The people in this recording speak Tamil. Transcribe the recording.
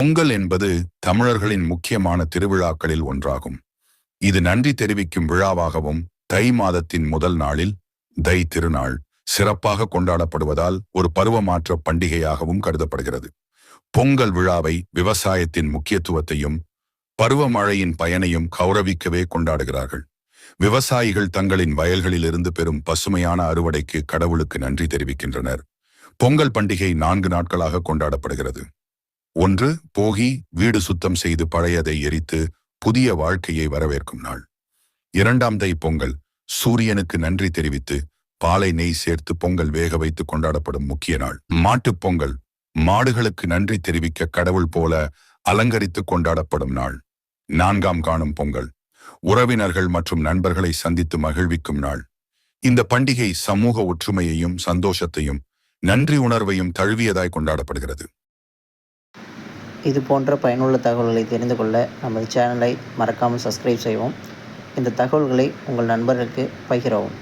பொங்கல் என்பது தமிழர்களின் முக்கியமான திருவிழாக்களில் ஒன்றாகும். இது நன்றி தெரிவிக்கும் விழாவாகவும் தை மாதத்தின் முதல் நாளில் தை திருநாள் சிறப்பாக கொண்டாடப்படுவதால் ஒரு பருவமாற்ற பண்டிகையாகவும் கருதப்படுகிறது. பொங்கல் விழாவை விவசாயத்தின் முக்கியத்துவத்தையும் பருவமழையின் பயனையும் கௌரவிக்கவே கொண்டாடுகிறார்கள். விவசாயிகள் தங்களின் வயல்களிலிருந்து பெறும் பசுமையான அறுவடைக்கு கடவுளுக்கு நன்றி தெரிவிக்கின்றனர். பொங்கல் பண்டிகை 4 நாட்களாக கொண்டாடப்படுகிறது. 1. போகி, வீடு சுத்தம் செய்து பழையதை எரித்து புதிய வாழ்க்கையை வரவேற்கும் நாள். 2. தை பொங்கல், சூரியனுக்கு நன்றி தெரிவித்து பாலை நெய் சேர்த்து பொங்கல் வேக வைத்து கொண்டாடப்படும் முக்கிய நாள். மாட்டுப் பொங்கல், மாடுகளுக்கு நன்றி தெரிவிக்க கடவுள் போல அலங்கரித்து கொண்டாடப்படும் நாள். 4. காணும் பொங்கல், உறவினர்கள் மற்றும் நண்பர்களை சந்தித்து மகிழ்விக்கும் நாள். இந்த பண்டிகை சமூக ஒற்றுமையையும் சந்தோஷத்தையும் நன்றி உணர்வையும் தழுவியதாய் கொண்டாடப்படுகிறது. இது போன்ற பயனுள்ள தகவல்களை தெரிந்து கொள்ள நமது சேனலை மறக்காமல் சப்ஸ்கிரைப் செய்யவும். இந்த தகவல்களை உங்கள் நண்பர்களுக்கு பகிரவும்.